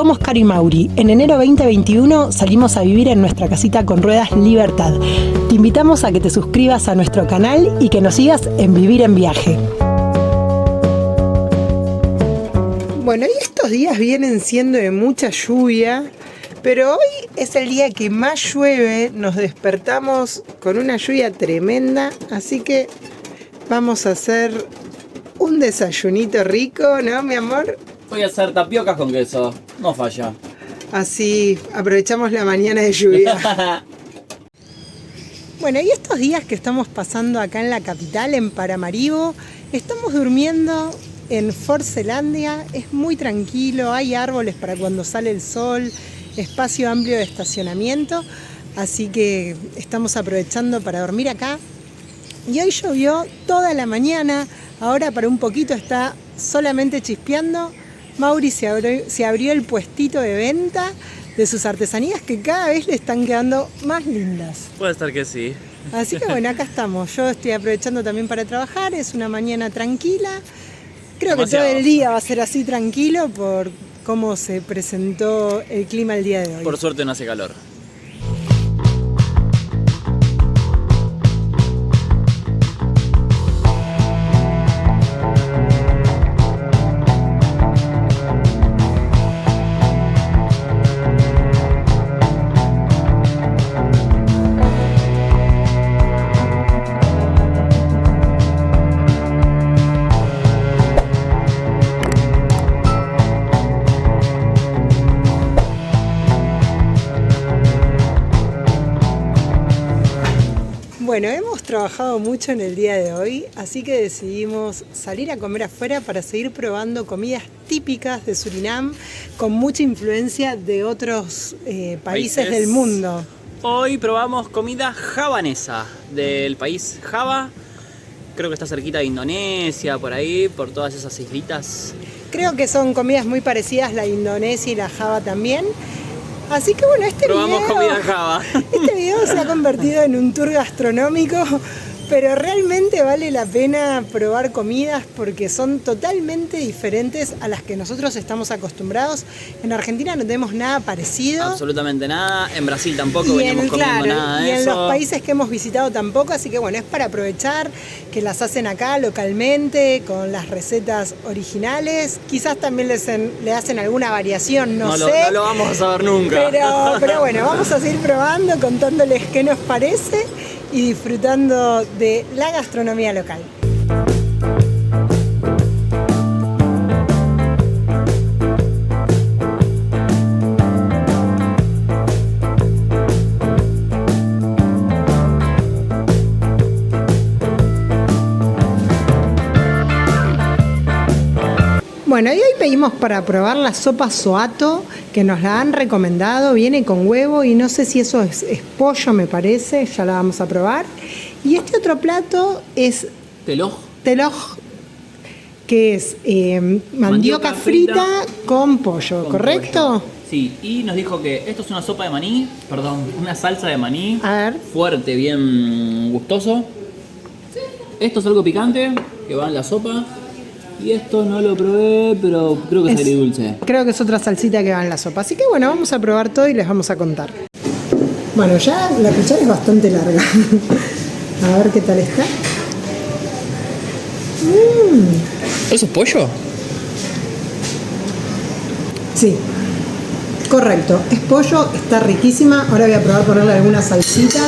Somos Caro y Mauri. En enero 2021 salimos a vivir en nuestra casita con ruedas Libertad. Te invitamos a que te suscribas a nuestro canal y que nos sigas en Vivir en Viaje. Bueno, y estos días vienen siendo de mucha lluvia, pero hoy es el día que más llueve. Nos despertamos con una lluvia tremenda, así que vamos a hacer un desayunito rico, ¿no, mi amor? Voy a hacer tapiocas con queso, no falla. Así aprovechamos la mañana de lluvia. Bueno, y estos días que estamos pasando acá en la capital, en Paramaribo, estamos durmiendo en Forcelandia. Es muy tranquilo, hay árboles para cuando sale el sol, espacio amplio de estacionamiento, así que estamos aprovechando para dormir acá. Y hoy llovió toda la mañana, ahora para un poquito está solamente chispeando. Mauri se abrió el puestito de venta de sus artesanías que cada vez le están quedando más lindas. Puede ser que sí. Así que bueno, acá estamos. Yo estoy aprovechando también para trabajar, es una mañana tranquila. Creo Demasiado. que todo el día va a ser así tranquilo por cómo se presentó el clima el día de hoy. Por suerte no hace calor. Bueno, hemos trabajado mucho en el día de hoy, así que decidimos salir a comer afuera para seguir probando comidas típicas de Surinam con mucha influencia de otros países del mundo. Hoy probamos comida javanesa del país Java. Creo que está cerquita de Indonesia, por ahí, por todas esas islitas. Creo que son comidas muy parecidas, la indonesia y la Java también. Así que bueno, Probamos comida Java. Este video se ha convertido en un tour gastronómico, pero realmente vale la pena probar comidas porque son totalmente diferentes a las que nosotros estamos acostumbrados. En Argentina no tenemos nada parecido. Absolutamente nada. En Brasil tampoco veníamos comiendo nada de y en eso. los países que hemos visitado tampoco, así que bueno, es para aprovechar que las hacen acá localmente, con las recetas originales. Quizás también le hacen alguna variación, no sé. No lo vamos a saber nunca. Pero bueno, vamos a seguir probando, contándoles qué nos parece y disfrutando de la gastronomía local. Bueno, y hoy pedimos para probar la sopa soato, que nos la han recomendado, viene con huevo y no sé si eso es pollo, me parece, ya la vamos a probar. Y este otro plato es Teloj, que es mandioca frita con pollo, ¿correcto? pollo. Sí, y nos dijo que esto es una sopa de maní, una salsa de maní. A ver. Fuerte, bien gustoso. Esto es algo picante, que va en la sopa. Y esto no lo probé, pero creo que es agridulce. Creo que es otra salsita que va en la sopa. Así que bueno, vamos a probar todo y les vamos a contar. Bueno, ya la cuchara es bastante larga. A ver qué tal está. ¿Eso es pollo? Sí, correcto. Es pollo, está riquísima. Ahora voy a probar ponerle alguna salsita.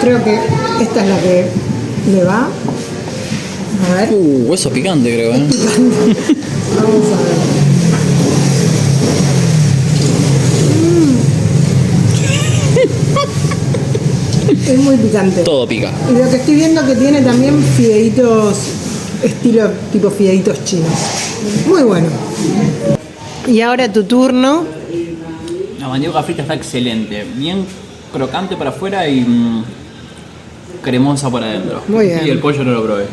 Creo que esta es la que le va. A ver. Hueso picante, creo, ¿eh? Vamos a ver. Es muy picante. Todo pica. Y lo que estoy viendo que tiene también fideitos, estilo tipo fideitos chinos. Muy bueno. Y ahora tu turno. La mandioca frita está excelente. Bien crocante para afuera y cremosa por adentro. Muy bien. Y el pollo no lo probé.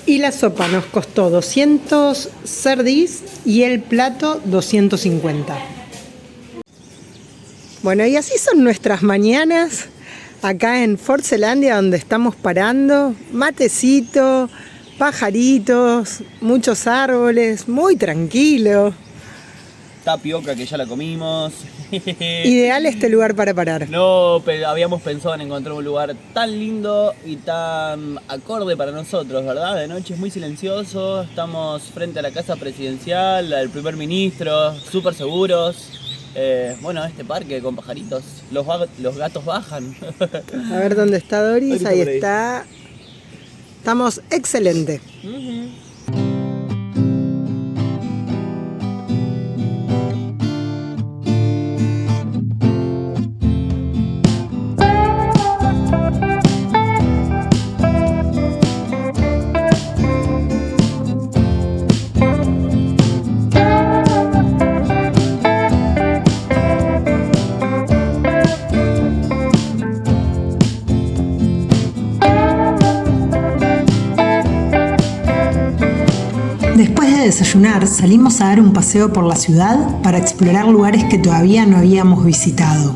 Y la sopa nos costó 200 cerdis y el plato 250. Bueno, y así son nuestras mañanas acá en Forcelandia, donde estamos parando. Matecito, Pajaritos, muchos árboles, muy tranquilo. Tapioca que ya la comimos. Ideal este lugar para parar. No, pero habíamos pensado en encontrar un lugar tan lindo y tan acorde para nosotros, ¿verdad? De noche es muy silencioso, estamos frente a la casa presidencial, al primer ministro, súper seguros. Bueno, este parque con pajaritos, los gatos bajan. A ver dónde está Doris, Ahorita ahí por ahí. está. Estamos excelente. Después de desayunar, salimos a dar un paseo por la ciudad para explorar lugares que todavía no habíamos visitado.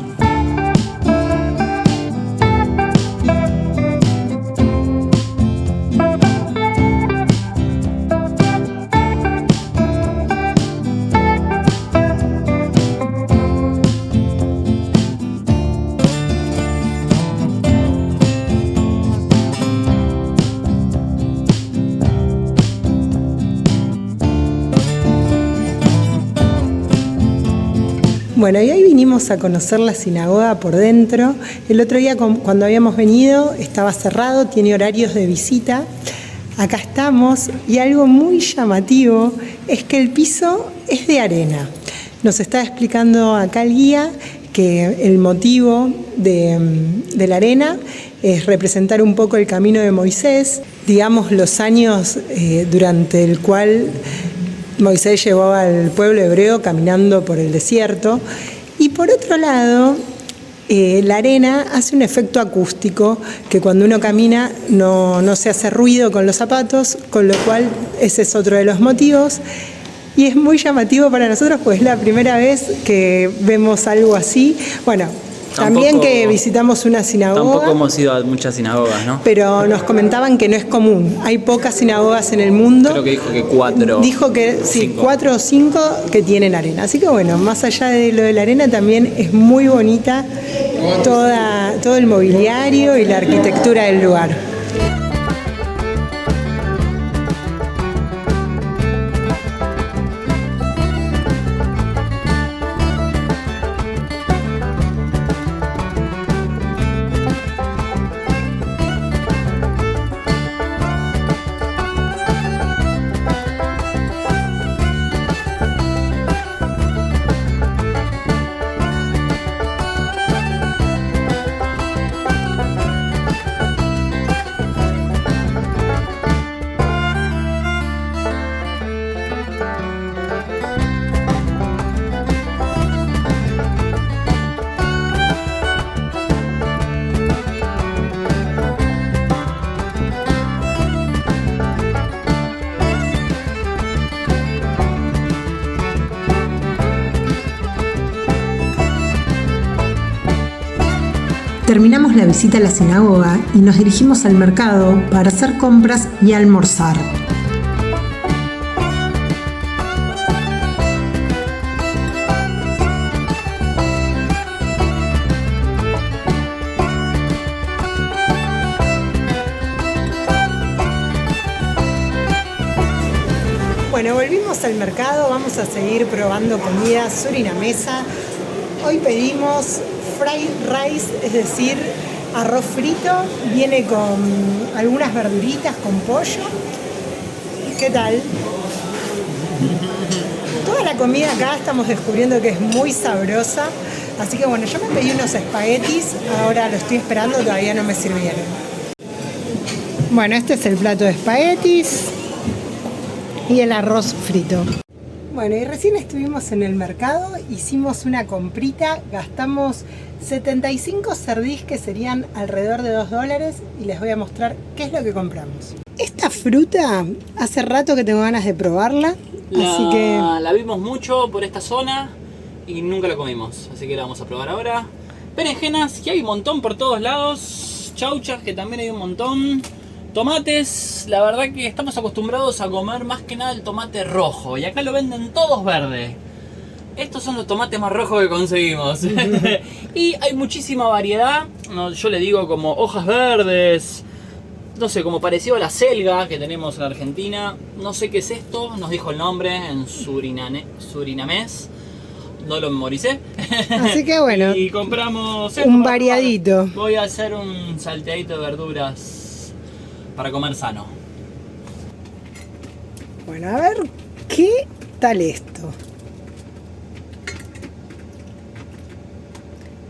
Bueno, y hoy vinimos a conocer la sinagoga por dentro. El otro día cuando habíamos venido estaba cerrado, tiene horarios de visita. Acá estamos y algo muy llamativo es que el piso es de arena. Nos está explicando acá el guía que el motivo de la arena es representar un poco el camino de Moisés, digamos los años durante el cual Moisés llevó al pueblo hebreo caminando por el desierto. Y por otro lado, la arena hace un efecto acústico que cuando uno camina no se hace ruido con los zapatos, con lo cual ese es otro de los motivos. Y es muy llamativo para nosotros, pues es la primera vez que vemos algo así. Bueno, también que visitamos una sinagoga. Tampoco hemos ido a muchas sinagogas, ¿no? Pero nos comentaban que no es común. Hay pocas sinagogas en el mundo. Creo que dijo que 4. Dijo que sí, 4 o 5 que tienen arena. Así que bueno, más allá de lo de la arena, también es muy bonita todo el mobiliario y la arquitectura del lugar. Terminamos la visita a la sinagoga y nos dirigimos al mercado para hacer compras y almorzar. Bueno, volvimos al mercado, vamos a seguir probando comida surinamesa. Hoy pedimos fried rice, es decir, arroz frito, viene con algunas verduritas, con pollo. ¿Qué tal? Toda la comida acá estamos descubriendo que es muy sabrosa, así que bueno, yo me pedí unos espaguetis, ahora lo estoy esperando, todavía no me sirvieron. Bueno, este es el plato de espaguetis y el arroz frito. Bueno, y recién estuvimos en el mercado, hicimos una comprita, gastamos 75 cerdís que serían alrededor de $2 y les voy a mostrar qué es lo que compramos. Esta fruta, hace rato que tengo ganas de probarla, así que... La vimos mucho por esta zona y nunca la comimos, así que la vamos a probar ahora. Berenjenas, que hay un montón por todos lados, chauchas, que también hay un montón. Tomates, la verdad que estamos acostumbrados a comer más que nada el tomate rojo. Y acá lo venden todos verdes. Estos son los tomates más rojos que conseguimos. Y hay muchísima variedad. Yo le digo como hojas verdes. No sé, como parecido a la selga que tenemos en Argentina. No sé qué es esto. Nos dijo el nombre en surinamés. No lo memoricé. Así que bueno. Y compramos un variadito. Voy a hacer un salteadito de verduras para comer sano. Bueno, a ver qué tal esto.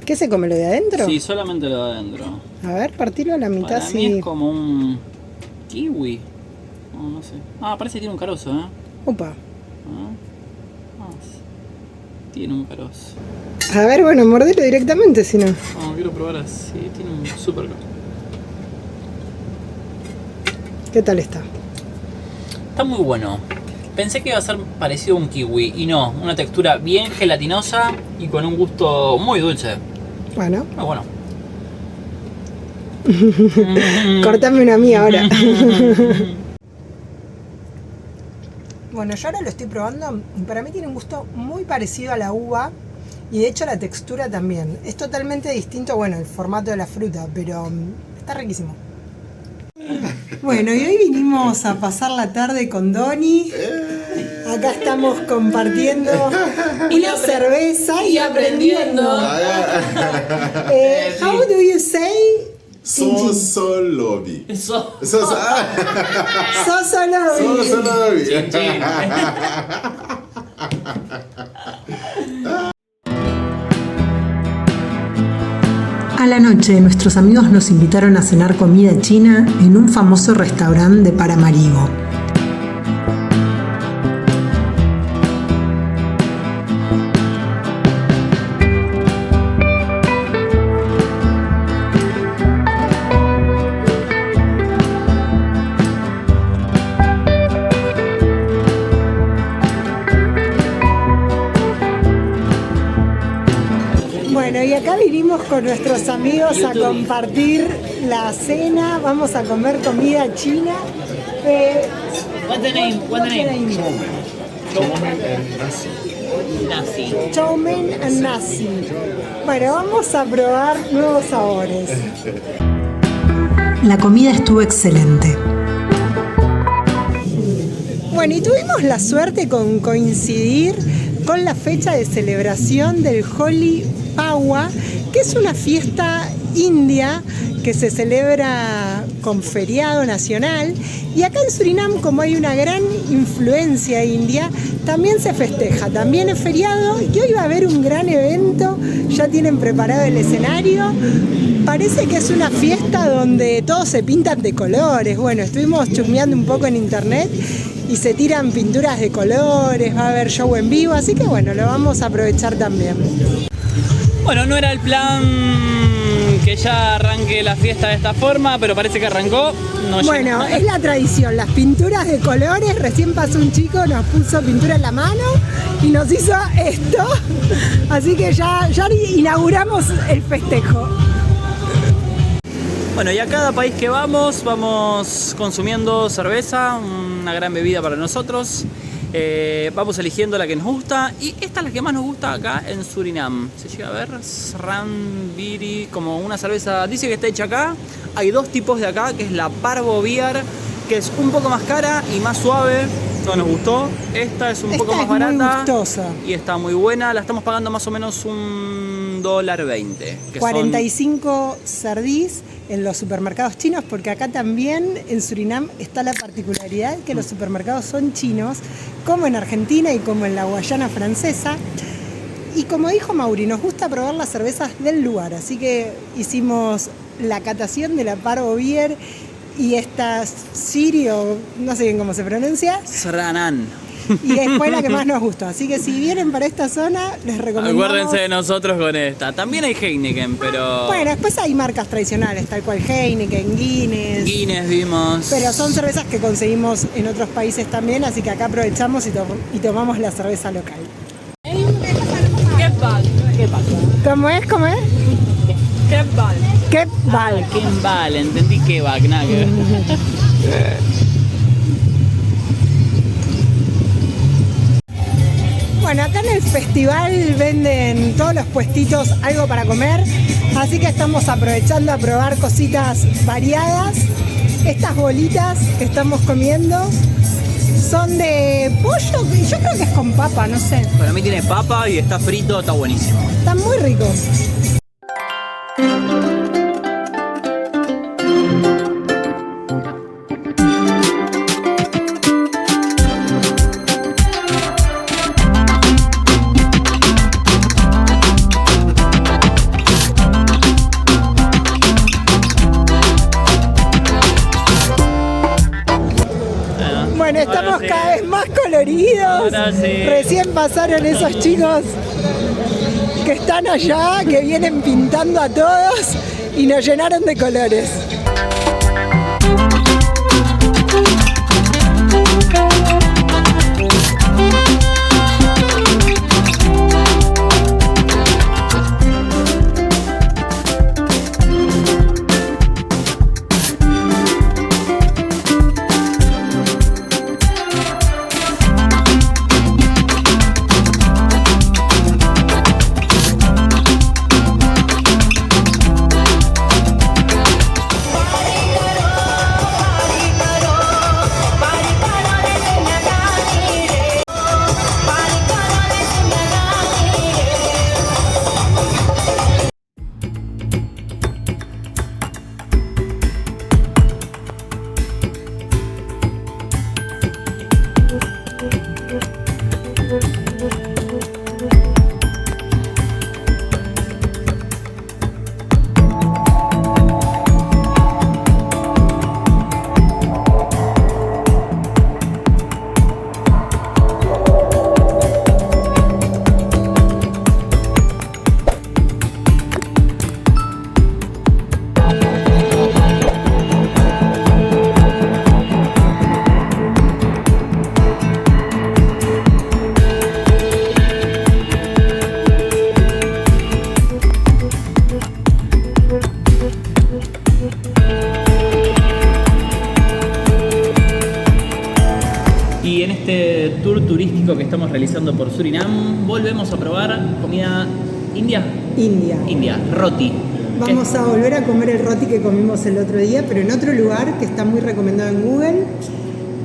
¿Qué se come, lo de adentro? Sí, solamente lo de adentro. A ver, partirlo a la mitad. Para mí es como un kiwi. No sé. Parece que tiene un carozo, ¿eh? Opa. Tiene un carozo. A ver, bueno, mordelo directamente, si no. No, quiero probar así. Tiene un super carozo. ¿Qué tal está? Está muy bueno. Pensé que iba a ser parecido a un kiwi y no. Una textura bien gelatinosa y con un gusto muy dulce. Bueno. Muy bueno. Cortame una mía ahora. Bueno, yo ahora lo estoy probando y para mí tiene un gusto muy parecido a la uva y de hecho la textura también. Es totalmente distinto, bueno, el formato de la fruta, pero está riquísimo. Bueno, y hoy vinimos a pasar la tarde con Doni. Acá estamos compartiendo una cerveza y aprendiendo. How do you say? Sosolobi. Sosolobi. Sosolobi. A la noche, nuestros amigos nos invitaron a cenar comida china en un famoso restaurante de Paramaribo. Bueno, y acá vinimos con nuestros amigos a compartir la cena. Vamos a comer comida china. What's the name? Nasi. Chow mein and nasi. Bueno, vamos a probar nuevos sabores. La comida estuvo excelente. Bueno, y tuvimos la suerte con coincidir con la fecha de celebración del Holi Pawa, que es una fiesta india que se celebra con feriado nacional, y acá en Surinam, como hay una gran influencia india, también se festeja, también es feriado y hoy va a haber un gran evento. Ya tienen preparado el escenario. Parece que es una fiesta donde todos se pintan de colores. Bueno, estuvimos chusmeando un poco en internet y se tiran pinturas de colores, va a haber show en vivo, así que bueno, lo vamos a aprovechar también. Bueno, no era el plan que ya arranque la fiesta de esta forma, pero parece que arrancó. Bueno, es la tradición, las pinturas de colores. Recién pasó un chico, nos puso pintura en la mano y nos hizo esto. Así que ya inauguramos el festejo. Bueno, y a cada país que vamos consumiendo cerveza, una gran bebida para nosotros. Vamos eligiendo la que nos gusta y esta es la que más nos gusta acá en Surinam. Se llega a ver Srambiri, como una cerveza, dice que está hecha acá. Hay dos tipos de acá, que es la Parvo Beer, que es un poco más cara y más suave. No nos gustó. Esta es un poco más barata. Muy gustosa. Y está muy buena. La estamos pagando más o menos $1.20. 45 cerdís en los supermercados chinos, porque acá también en Surinam está la particularidad que los supermercados son chinos, como en Argentina y como en la Guayana francesa. Y como dijo Mauri, nos gusta probar las cervezas del lugar, así que hicimos la catación de la Parvo Beer y esta Sirio, no sé bien cómo se pronuncia. Sranan. Y fue la que más nos gustó. Así que si vienen para esta zona, les recomendamos. Acuérdense de nosotros con esta. También hay Heineken, pero... Bueno, después hay marcas tradicionales, tal cual Heineken, Guinness. Guinness vimos. Pero son cervezas que conseguimos en otros países también, así que acá aprovechamos y tomamos la cerveza local. ¿Qué pasa? ¿Cómo es? ¿Cómo es? Kebab. Kebab, entendí kebab, nada que ver. Bueno, acá en el festival venden todos los puestitos algo para comer, así que estamos aprovechando a probar cositas variadas. Estas bolitas que estamos comiendo son de pollo, yo creo que es con papa, no sé. Para mí tiene papa y está frito, está buenísimo. Están muy ricos. Bueno, estamos sí. cada vez más coloridos. Ahora sí. Recién pasaron esos chicos que están allá, que vienen pintando a todos y nos llenaron de colores. Y en este tour turístico que estamos realizando por Surinam, volvemos a probar comida india. India. Roti. Vamos a volver a comer el roti que comimos el otro día, pero en otro lugar que está muy recomendado en Google.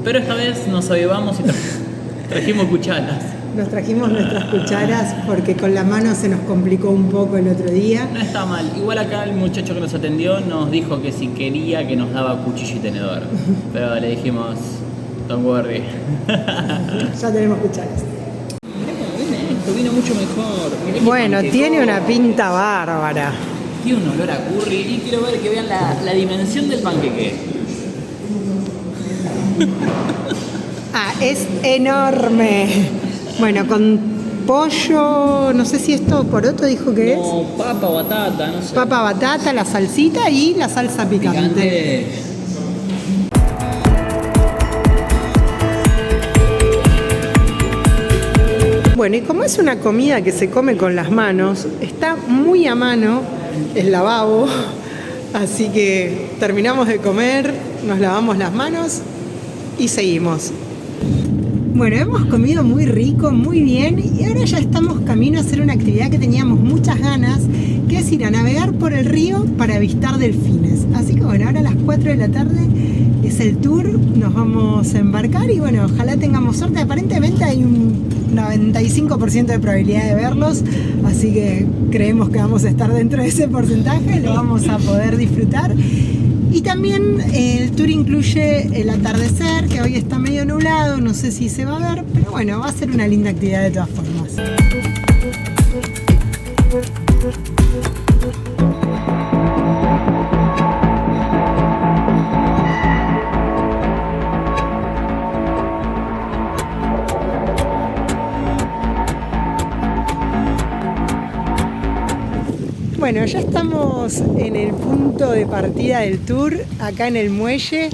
Pero esta vez nos avivamos y trajimos cucharas. Nos trajimos nuestras cucharas porque con la mano se nos complicó un poco el otro día. No está mal. Igual acá el muchacho que nos atendió nos dijo que si quería que nos daba cuchillo y tenedor. Pero le dijimos, don't worry. Ya tenemos cucharas. Mirá cómo viene esto, vino mucho mejor. Mirá qué Bueno, panquecón. tiene una pinta bárbara. Tiene un olor a curry y quiero ver que vean la dimensión del panqueque. Ah, es enorme. Bueno, con pollo, no sé si esto poroto dijo que es. No, papa, batata, no sé. Papa, batata, la salsita y la salsa picante. Picante. Bueno, y como es una comida que se come con las manos, está muy a mano el lavabo, así que terminamos de comer, nos lavamos las manos y seguimos. Bueno, hemos comido muy rico, muy bien, y ahora ya estamos camino a hacer una actividad que teníamos muchas ganas, que es ir a navegar por el río para avistar delfines. Así que bueno, ahora a las 4 de la tarde es el tour, nos vamos a embarcar y bueno, ojalá tengamos suerte. Aparentemente hay un 95% de probabilidad de verlos, así que creemos que vamos a estar dentro de ese porcentaje, lo vamos a poder disfrutar. Y también el tour incluye el atardecer, que hoy está medio nublado, no sé si se va a ver, pero bueno, va a ser una linda actividad de todas formas. Bueno, ya estamos en el punto de partida del tour, acá en el muelle.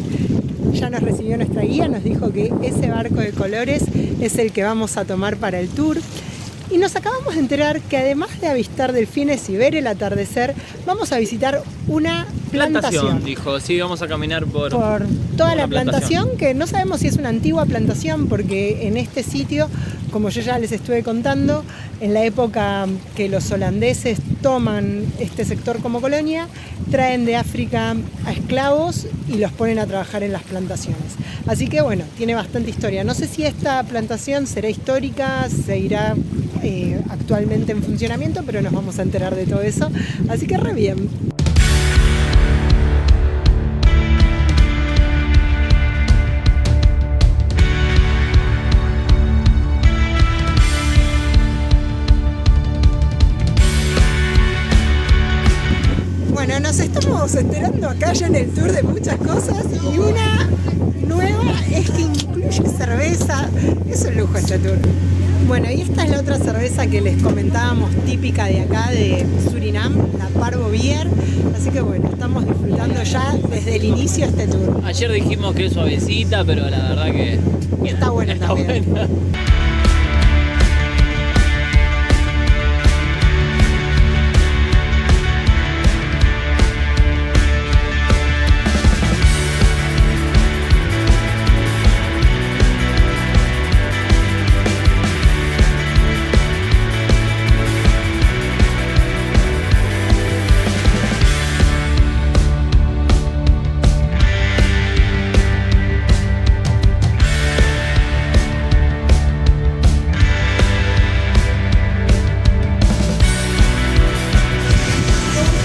Ya nos recibió nuestra guía, nos dijo que ese barco de colores es el que vamos a tomar para el tour. Y nos acabamos de enterar que además de avistar delfines y ver el atardecer, vamos a visitar una plantación. Dijo, sí, vamos a caminar por toda la plantación, que no sabemos si es una antigua plantación, porque en este sitio, como yo ya les estuve contando, en la época que los holandeses toman este sector como colonia, traen de África a esclavos y los ponen a trabajar en las plantaciones. Así que bueno, tiene bastante historia. No sé si esta plantación será histórica, seguirá actualmente en funcionamiento, pero nos vamos a enterar de todo eso. Así que re bien. Bueno, nos estamos enterando acá ya en el tour de muchas cosas y una nueva es que incluye cerveza. Es un lujo este tour. Bueno, y esta es la otra cerveza que les comentábamos, típica de acá de Surinam, la Parvo Beer. Así que bueno, estamos disfrutando ya desde el inicio este tour. Ayer dijimos que es suavecita, pero la verdad que está buena también. Buena.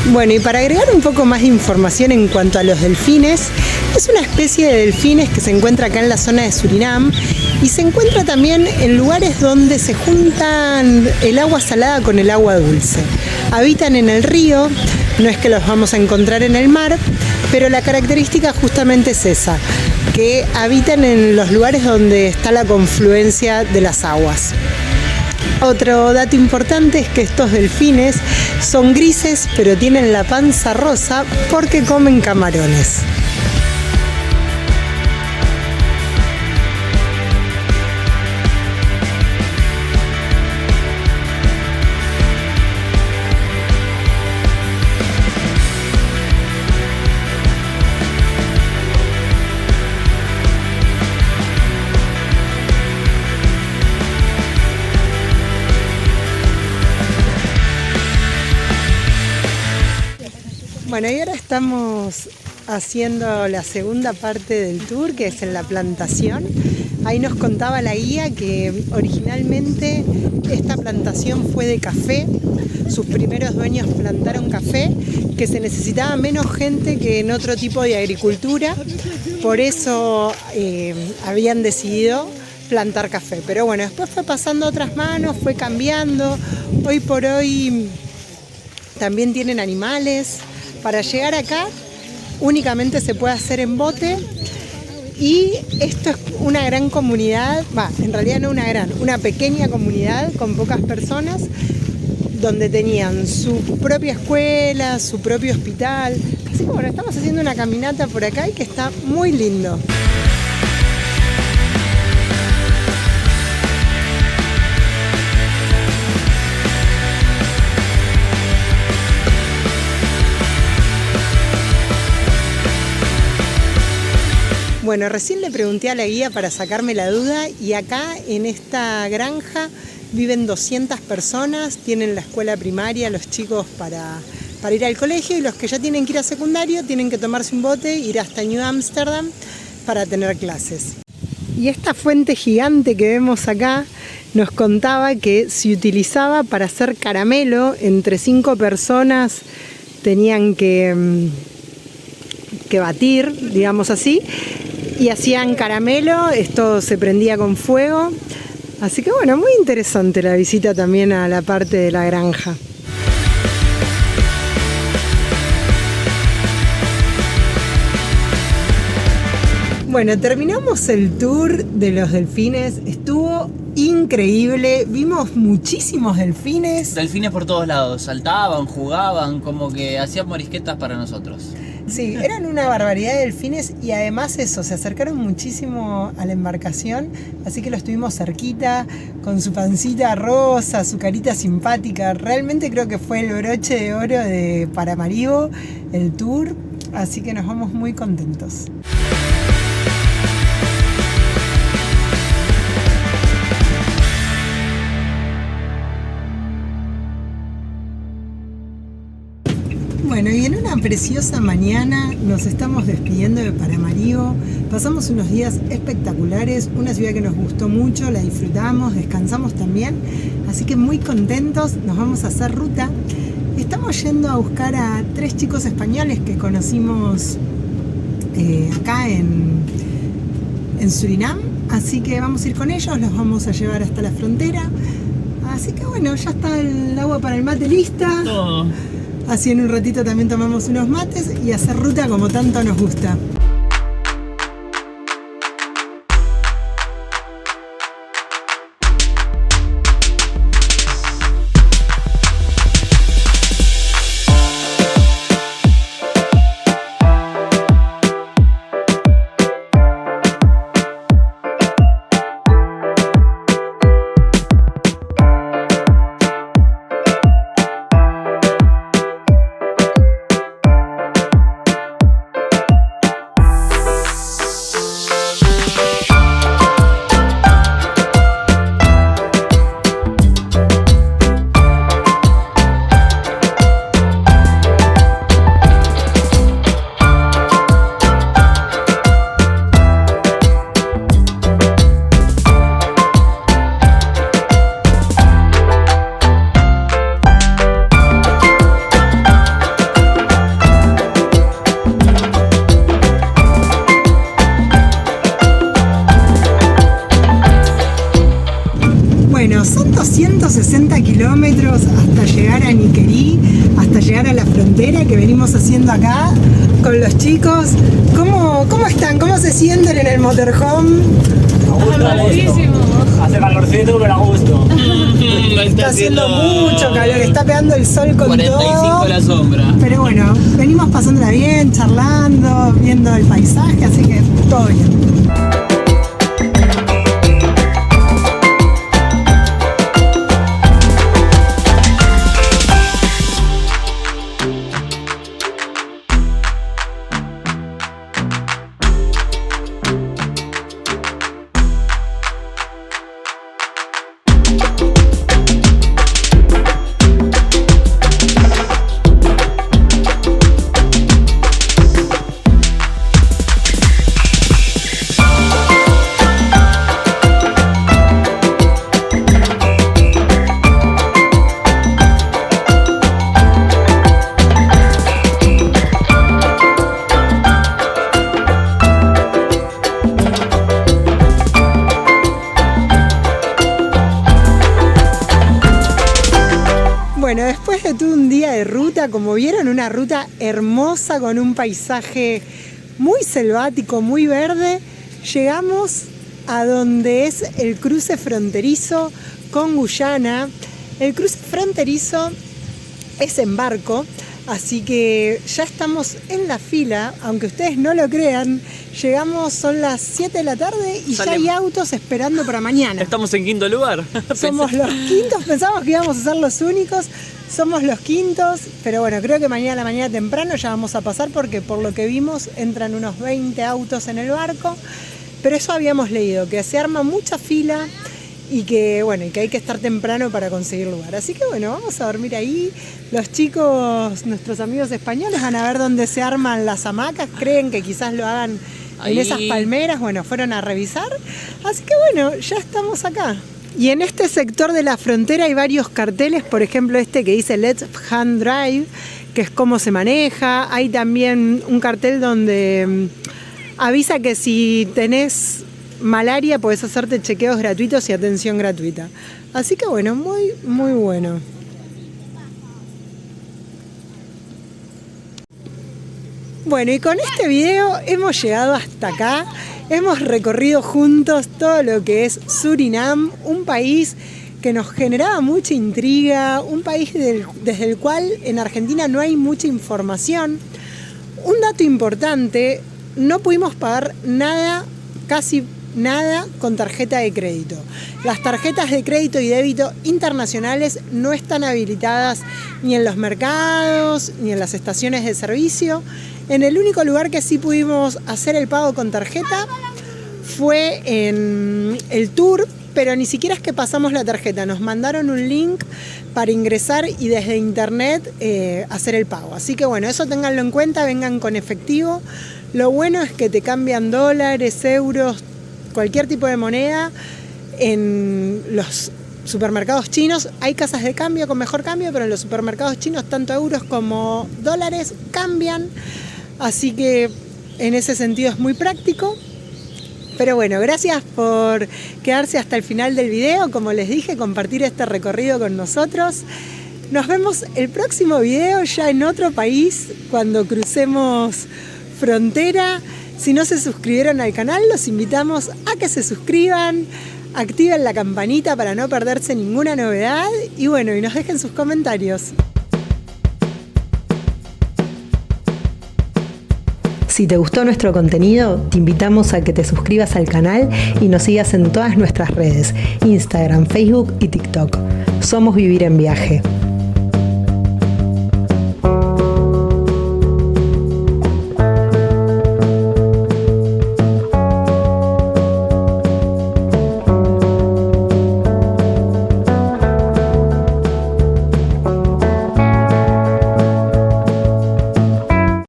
Bueno, y para agregar un poco más de información en cuanto a los delfines, es una especie de delfines que se encuentra acá en la zona de Surinam y se encuentra también en lugares donde se juntan el agua salada con el agua dulce. Habitan en el río, no es que los vamos a encontrar en el mar, pero la característica justamente es esa, que habitan en los lugares donde está la confluencia de las aguas. Otro dato importante es que estos delfines son grises, pero tienen la panza rosa porque comen camarones. Bueno, y ahora estamos haciendo la segunda parte del tour, que es en la plantación. Ahí nos contaba la guía que originalmente esta plantación fue de café. Sus primeros dueños plantaron café, que se necesitaba menos gente que en otro tipo de agricultura. Por eso habían decidido plantar café. Pero bueno, después fue pasando a otras manos, fue cambiando. Hoy por hoy también tienen animales. Para llegar acá únicamente se puede hacer en bote y esto es una gran comunidad, en realidad no una pequeña comunidad con pocas personas donde tenían su propia escuela, su propio hospital. Así que bueno, estamos haciendo una caminata por acá y que está muy lindo. Bueno, recién le pregunté a la guía para sacarme la duda y acá en esta granja viven 200 personas, tienen la escuela primaria, los chicos para ir al colegio y los que ya tienen que ir a secundario tienen que tomarse un bote e ir hasta New Amsterdam para tener clases. Y esta fuente gigante que vemos acá nos contaba que se utilizaba para hacer caramelo. Entre 5 personas tenían que batir, digamos así, y hacían caramelo. Esto se prendía con fuego. Así que bueno, muy interesante la visita también a la parte de la granja. Bueno, terminamos el tour de los delfines. Estuvo increíble, vimos muchísimos delfines. Delfines por todos lados, saltaban, jugaban, como que hacían morisquetas para nosotros. Sí, eran una barbaridad de delfines y además eso, se acercaron muchísimo a la embarcación, así que lo estuvimos cerquita, con su pancita rosa, su carita simpática. Realmente creo que fue el broche de oro de Paramaribo, el tour, así que nos vamos muy contentos. Bueno, y en una preciosa mañana nos estamos despidiendo de Paramaribo. Pasamos unos días espectaculares, una ciudad que nos gustó mucho, la disfrutamos, descansamos también, así que muy contentos, nos vamos a hacer ruta. Estamos yendo a buscar a 3 chicos españoles que conocimos acá en Surinam, así que vamos a ir con ellos, los vamos a llevar hasta la frontera. Así que bueno, ya está el agua para el mate lista. Todo. Así en un ratito también tomamos unos mates y hacer ruta como tanto nos gusta. Bueno, son 260 kilómetros hasta llegar a Niquerí, hasta llegar a la frontera que venimos haciendo acá con los chicos. ¿Cómo están? ¿Cómo se sienten en el motorhome? Hace calorcito, pero a gusto. Está haciendo mucho calor, está pegando el sol con 45 todo. la sombra. Pero bueno, venimos pasándola bien, charlando, viendo el paisaje, así que todo bien. Bueno, después de todo un día de ruta, como vieron, una ruta hermosa con un paisaje muy selvático, muy verde, llegamos a donde es el cruce fronterizo con Guyana. El cruce fronterizo es en barco, así que ya estamos en la fila, aunque ustedes no lo crean, llegamos, son las 7 de la tarde y ya hay autos esperando para mañana. Estamos en quinto lugar. Somos los quintos, pensamos que íbamos a ser los únicos, somos los quintos, pero bueno, creo que mañana a la mañana temprano ya vamos a pasar porque por lo que vimos entran unos 20 autos en el barco, pero eso habíamos leído, que se arma mucha fila y que bueno, y que hay que estar temprano para conseguir lugar. Así que bueno, vamos a dormir ahí. Los chicos, nuestros amigos españoles, van a ver dónde se arman las hamacas, creen que quizás lo hagan en esas palmeras, bueno, fueron a revisar. Así que bueno, ya estamos acá. Y en este sector de la frontera hay varios carteles, por ejemplo este que dice Let's Hand Drive, que es cómo se maneja. Hay también un cartel donde avisa que si tenés malaria podés hacerte chequeos gratuitos y atención gratuita. Así que bueno, muy, muy bueno. Bueno, y con este video hemos llegado hasta acá. Hemos recorrido juntos todo lo que es Surinam, un país que nos generaba mucha intriga, un país desde el cual en Argentina no hay mucha información, Un dato importante, no pudimos pagar nada, casi nada, con tarjeta de crédito. Las tarjetas de crédito y débito internacionales no están habilitadas ni en los mercados, ni en las estaciones de servicio. En el único lugar que sí pudimos hacer el pago con tarjeta fue en el tour, pero ni siquiera es que pasamos la tarjeta, nos mandaron un link para ingresar y desde internet hacer el pago. Así que bueno, eso ténganlo en cuenta, vengan con efectivo. Lo bueno es que te cambian dólares, euros, cualquier tipo de moneda en los supermercados chinos. Hay casas de cambio con mejor cambio, pero en los supermercados chinos tanto euros como dólares cambian. Así que en ese sentido es muy práctico. Pero bueno, gracias por quedarse hasta el final del video. Como les dije, compartir este recorrido con nosotros. Nos vemos el próximo video ya en otro país, cuando crucemos frontera. Si no se suscribieron al canal, los invitamos a que se suscriban, activen la campanita para no perderse ninguna novedad y bueno, y nos dejen sus comentarios. Si te gustó nuestro contenido, te invitamos a que te suscribas al canal y nos sigas en todas nuestras redes, Instagram, Facebook y TikTok. Somos Vivir en Viaje.